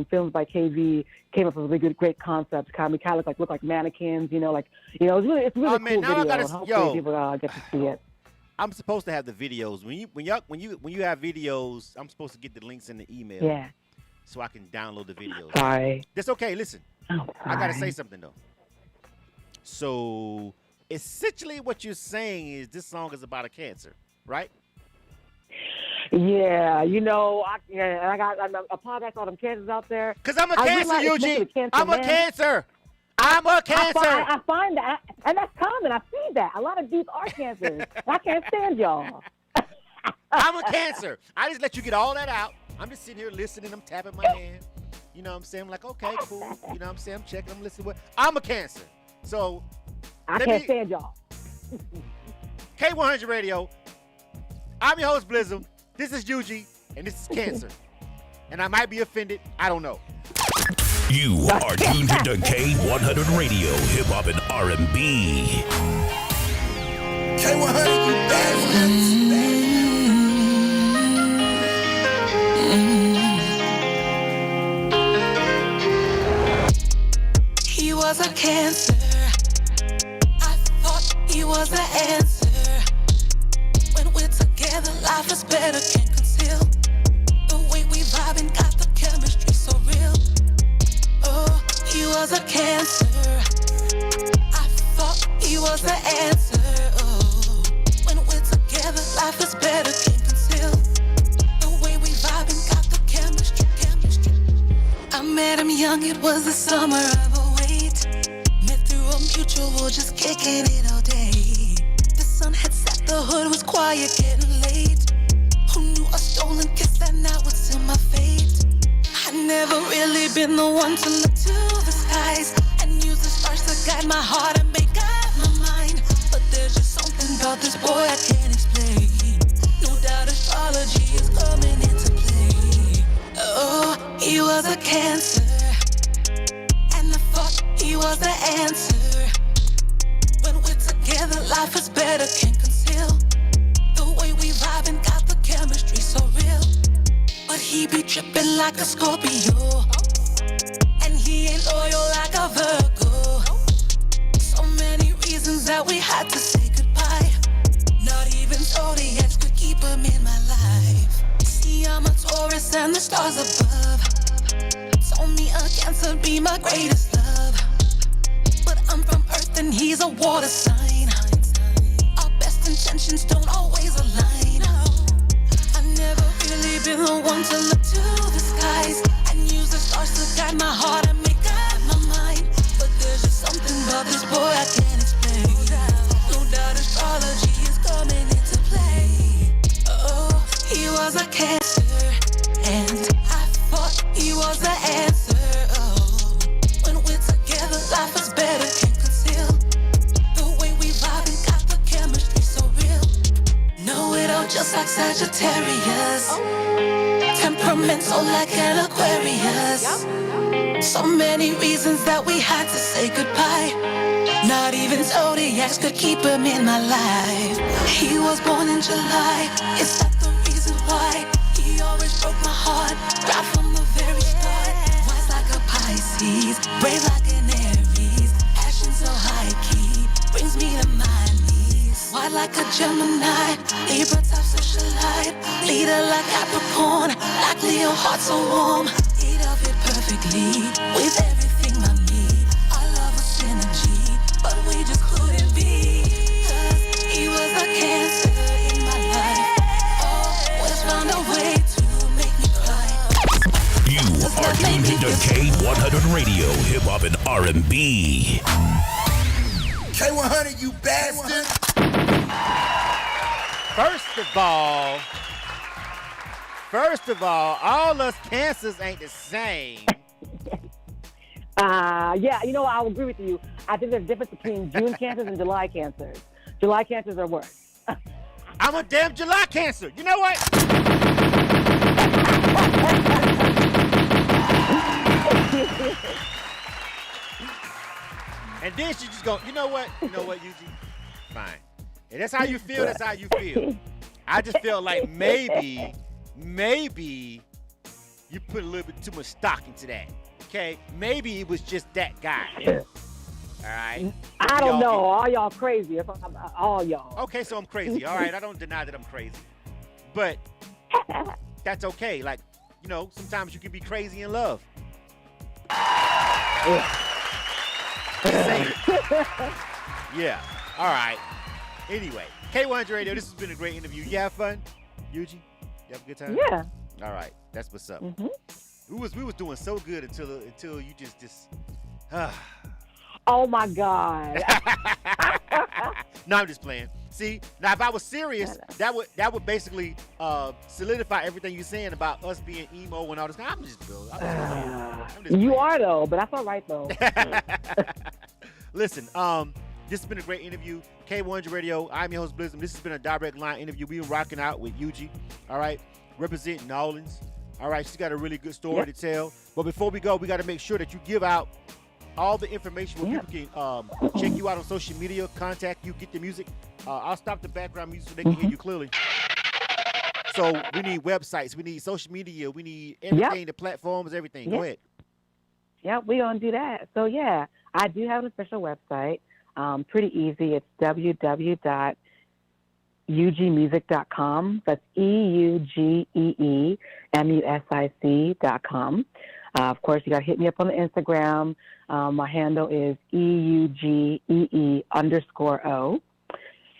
S13: filmed by KV, came up with a really great concept. We kind of look like mannequins. It's really cool video. And hopefully people get to see it.
S2: I'm supposed to have the videos. When you have videos, I'm supposed to get the links in the email.
S13: Yeah.
S2: So I can download the videos.
S13: Sorry.
S2: That's okay. Listen, I gotta say something though. So essentially, what you're saying is this song is about a cancer, right?
S13: Yeah, I apologize to all them cancers out there.
S2: Cause I'm a cancer, EUGEE. I'm a cancer. I'm a cancer.
S13: I find that, and that's common. I see that. A lot of dudes are cancers. I can't stand y'all.
S2: I'm a cancer. I just let you get all that out. I'm just sitting here listening. I'm tapping my hand. You know what I'm saying? I'm like, okay, cool. You know what I'm saying? I'm checking. I'm listening. I'm a cancer. So
S13: I can't stand y'all.
S2: K100 Radio. I'm your host, Blizzum. This is EUGEE, and this is Cancer. And I might be offended. I don't know.
S9: You are tuned to K100 Radio, Hip Hop and R&B.
S10: K100, you bad.
S1: He was a cancer. I thought he was the answer. When we're together, life is better, can't conceal. The way we vibe and got the chemistry so real. Oh, he was a cancer. I thought he was the answer. Oh, when we're together, life is better, can't conceal. The way we vibe and got the chemistry. I met him young, it was the summer of '08. Met through a mutual, just kicking it all day. The sun had set, the hood was quiet, getting late. Who knew a stolen kiss that night would seal my fate? I'd never really been the one to look to the skies and use the stars to guide my heart and make up my mind. But there's just something about this boy I can't explain. he was a cancer, and I thought he was the answer. When we're together, life is better, can't conceal the way we vibe and got the chemistry so real. But he be tripping like a Scorpio, and he ain't loyal like a Virgo. So many reasons that we had to say goodbye. Not even zodiacs could keep him in my life. See, I'm a Taurus and the stars above told me a Cancer be my greatest love. But I'm from Earth and he's a water sign. Our best intentions don't always align. I've never really been the one to look to the skies and use the stars to guide my heart and make up my mind. But there's just something about this boy I can't explain. No doubt astrology is coming into play. Oh, he was a Cancer, and I thought he was the answer. Oh, when we're together, life is better, can't conceal the way we vibe and got the chemistry so real. Know it all just like Sagittarius, temperamental like an Aquarius. So many reasons that we had to say goodbye. Not even zodiacs could keep him in my life. He was born in July, is that the reason why? He always broke my heart, right from the very start. Wise like a Pisces, brave like an Aries, passion so high key, brings me to my knees. White like a Gemini, Libra type socialite, leader like Capricorn, like Leo, heart so warm. Eat of it perfectly, with everything I need. Our love was synergy, but we just couldn't be. 'Cause he was a Cancer in my life. Always found a way to make me cry.
S9: You are tuned into K100 Radio, Hip Hop and R&B.
S10: K100, you bastard!
S2: First of all us Cancers ain't the same.
S14: Yeah, you know, I'll agree with you. I think there's a difference between June Cancers and July Cancers. July Cancers are worse.
S2: I'm a damn July Cancer. You know what? And then she just go, you know what, Eugene? Fine. If that's how you feel, that's how you feel. I just feel like maybe you put a little bit too much stock into that. Okay? Maybe it was just that guy. All right?
S14: I don't know. All y'all crazy. All y'all.
S2: Okay, so I'm crazy. All right, I don't deny that I'm crazy. But that's okay. Like, you know, sometimes you can be crazy in love. Yeah. All right. Anyway, K100 Radio, this has been a great interview. You have fun? Yuji? You have a good time?
S14: Yeah.
S2: All right. That's what's up.
S14: Mm-hmm.
S2: We was doing so good until you just
S14: Oh my God.
S2: No, I'm just playing. See, now if I was serious, that would basically solidify everything you're saying about us being emo and all this. I'm just playing.
S14: You are though, but that's all right though.
S2: Listen, this has been a great interview. K100 Radio. I'm your host Blizzard. This has been a direct line interview. We've been rocking out with EUGEE. All right, representing New Orleans. All right, she's got a really good story to tell. But before we go, we got to make sure that you give out all the information where people can check you out on social media, contact you, get the music. I'll stop the background music so they can hear you clearly. So we need websites, we need social media, we need everything, the platforms, everything. Go ahead.
S14: Yeah, we're going to do that. So, yeah, I do have an official website. Pretty easy. It's www.eugeemusic.com. That's EUGEEMUSIC.com. Of course, you got to hit me up on the Instagram. My handle is EUGEE_O.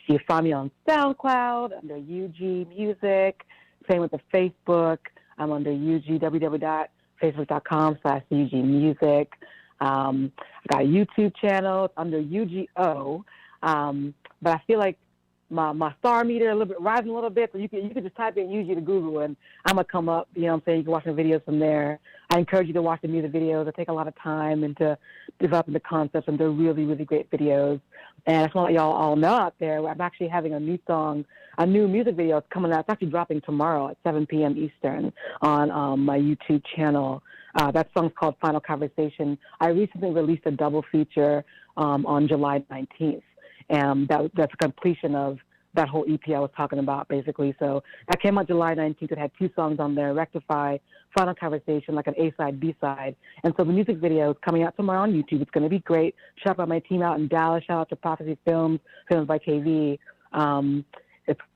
S14: You find me on SoundCloud under EUGEE Music. Same with the Facebook. I'm under EUGEE, www.facebook.com/EUGEE Music. I got a YouTube channel. It's under UGO. But I feel like my star meter a little bit, rising a little bit, so you can just type in EUGEE to Google, and I'm gonna come up. You know what I'm saying? You can watch the videos from there. I encourage you to watch the music videos. They take a lot of time into developing the concepts, and they're really, really great videos. And I just want to let y'all all know out there, I'm actually having a new music video is coming out. It's actually dropping tomorrow at 7 p.m. Eastern on my YouTube channel. That song's called Final Conversation. I recently released a double feature on July 19th. And that's a completion of that whole EP I was talking about, basically. So that came out July 19th. It had 2 songs on there, Rectify, Final Conversation, like an A-side, B-side. And so the music video is coming out tomorrow on YouTube. It's going to be great. Shout out to my team out in Dallas. Shout out to Prophecy Films by KV. It's going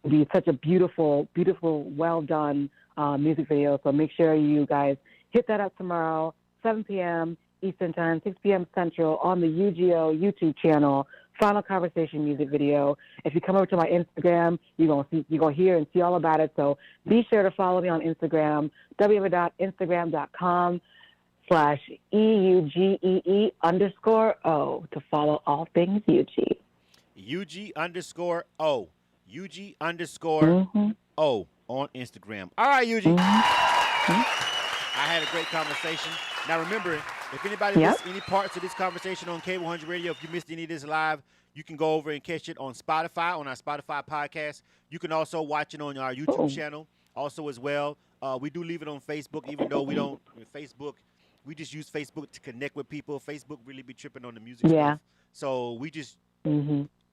S14: to be such a beautiful, beautiful, well-done music video. So make sure you guys hit that up tomorrow, 7 p.m. Eastern Time, 6 p.m. Central on the UGO YouTube channel. Final Conversation music video. If you come over to my Instagram, you're gonna hear and see all about it. So be sure to follow me on Instagram, www.instagram.com/EUGEE_O to follow all things EUGEE.
S2: EUGEE_O. EUGEE_O on Instagram. All right, EUGEE. I had a great conversation. Now remember, if anybody missed any parts of this conversation on K100 Radio, if you missed any of this live, you can go over and catch it on Spotify, on our Spotify podcast. You can also watch it on our YouTube channel also as well. We do leave it on Facebook, even though we don't, Facebook, we just use Facebook to connect with people. Facebook really be tripping on the music stuff. So we just,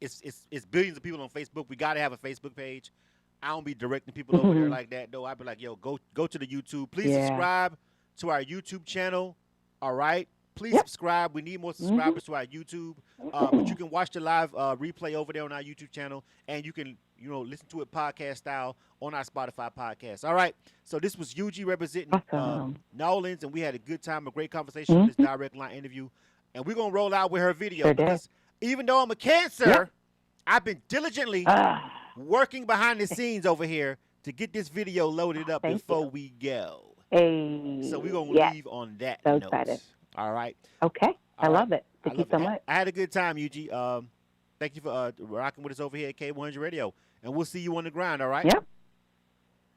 S2: it's billions of people on Facebook. We got to have a Facebook page. I don't be directing people over there like that, though. I be like, yo, go to the YouTube. Please subscribe to our YouTube channel. All right? Please subscribe. We need more subscribers to our YouTube. But you can watch the live replay over there on our YouTube channel, and you can, listen to it podcast style on our Spotify podcast. All right? So this was EUGEE representing New Orleans, and we had a good time, a great conversation with this direct line interview. And we're going to roll out with her video because even though I'm a Cancer, I've been diligently working behind the scenes over here to get this video loaded up before we go. So we're going to leave on that note. Excited. All right.
S14: Okay. I love it. Thank you so much.
S2: I had a good time, EUGEE. Thank you for rocking with us over here at K100 Radio. And we'll see you on the ground, all right?
S14: Yep.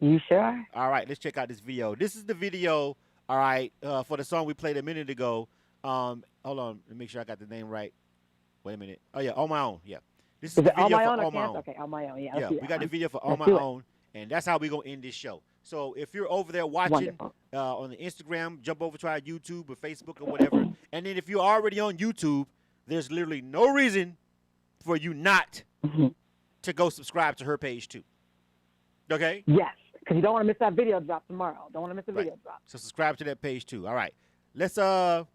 S14: You sure are.
S2: All right. Let's check out this video. This is the video, all right, for the song we played a minute ago. Hold on. Let me make sure I got the name right. Wait a minute. Oh, yeah. On My Own. Yeah. This is the video for On My Own.
S14: Okay, On My Own. Yeah,
S2: we got the video for On My Own. And that's how we're going to end this show. So if you're over there watching on the Instagram, jump over to our YouTube or Facebook or whatever. And then if you're already on YouTube, there's literally no reason for you not to go subscribe to her page too. Okay?
S14: Yes, because you don't want to miss that video drop tomorrow. Don't want to miss the video drop.
S2: So subscribe to that page too. All right. Let's load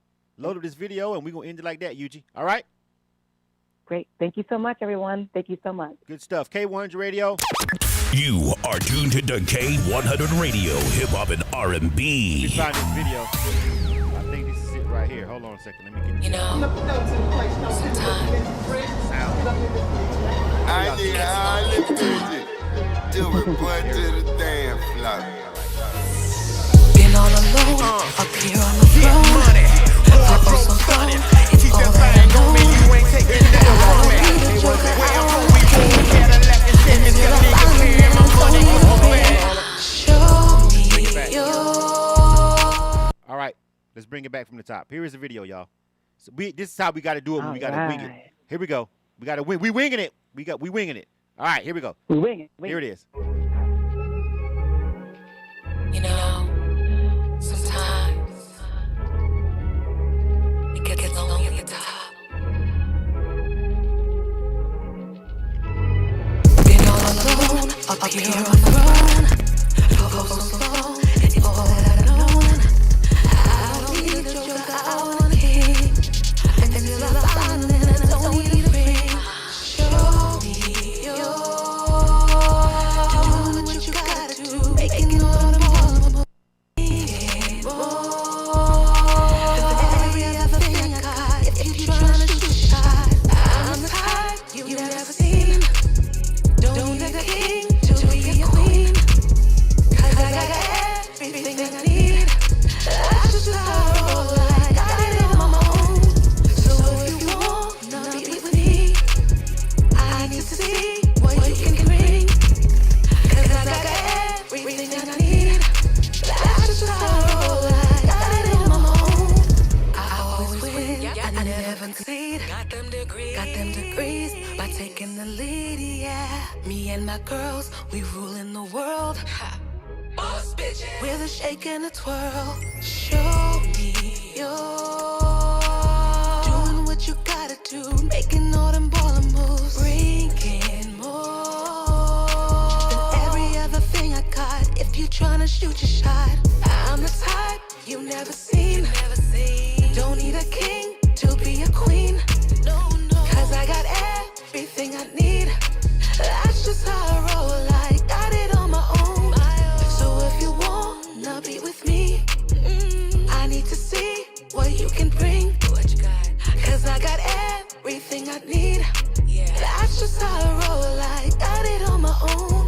S2: up this video, and we're going to end it like that, EUGEE. All right?
S14: Great. Thank you so much, everyone. Thank you so much.
S2: Good stuff. K100 Radio.
S9: You are tuned to K100 Radio, hip hop and R&B.
S2: Let me find this video. I think this is it right here. Hold on a second. Let me get
S1: sometimes
S15: I need do it, boy, to the damn floor.
S1: Been all alone, up here on the throne. It's all that I know.
S2: All right, let's bring it back from the top. Here is the video, y'all. So this is how we got to do it when we got to wing it. Here we go. We got to wing. We winging it. We winging it. All right, here we go.
S14: We wing it.
S2: Here it is.
S1: Sometimes it gets lonely at the top. Been all alone, up here on the throne. For so long, it's all that I've known. I don't need a joker, I want a king. Until I find him and I don't need a ring. Show me your doing what you gotta do, making all the more. Every other thing I got, if you tryna shoot a shot, I'm the type you've never seen. Don't let the king to be a queen. We ruling the world. Boss bitches. With a shake and a twirl. Show me your. Doing what you gotta do. Making all them ballin' moves. Bringing more than every other thing I got. If you tryna shoot your shot, I'm the type you never seen. Don't need a king to be a queen. Cause I got everything I need. That's just how I roll. I got it on my own. So if you wanna be with me, I need to see what you can bring. Cause I got everything I need. That's just how I roll. I got it on my own.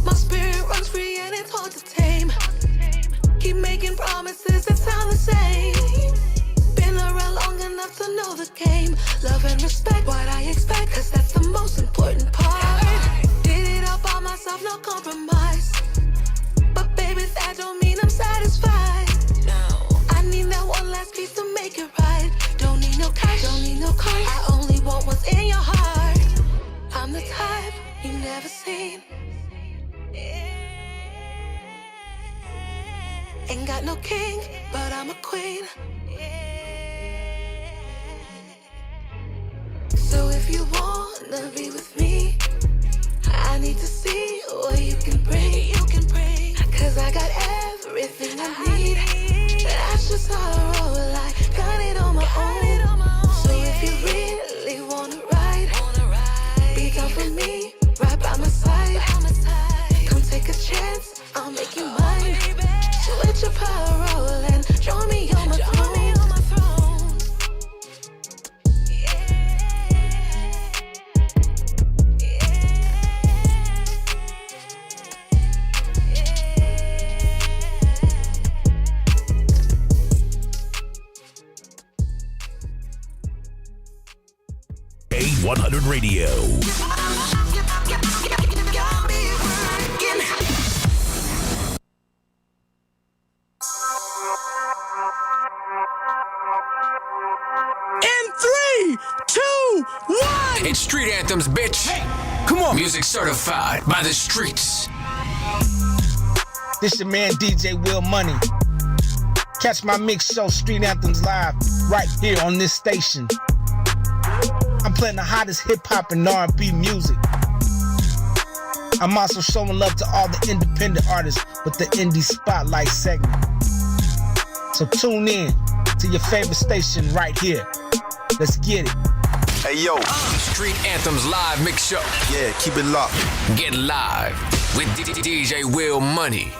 S1: My spirit runs free and it's hard to tame. Keep making promises that sound the same. Been around long enough to know the game. Love and respect what I expect, cause that's the most important part. Did it all by myself, no compromise. But baby, that don't mean I'm satisfied. No, I need that one last piece to make it right. Don't need no cash, don't need no cars. I only want what's in your heart. I'm the type you never seen. Ain't got no king, but I'm a queen. So if you wanna be with me, I need to see what you can bring. Cause I got everything I need. That's just how I roll. I got it on my own. So if you really wanna ride, be down for me, right by my side. Come take a chance, I'll make you mine. Switch your power roll and join me on my throne.
S9: K100 Radio.
S11: In 3, 2, 1.
S10: It's Street Anthems, bitch. Come on. Music certified by the streets.
S16: This your man DJ Will Money. Catch my mix show Street Anthems live right here on this station. I'm playing the hottest hip-hop and R&B music. I'm also showing love to all the independent artists with the Indie Spotlight segment. So tune in to your favorite station right here. Let's get it.
S10: Hey, yo. Street Anthems live mix show.
S15: Yeah, keep it locked.
S10: Get live with DJ Will Money.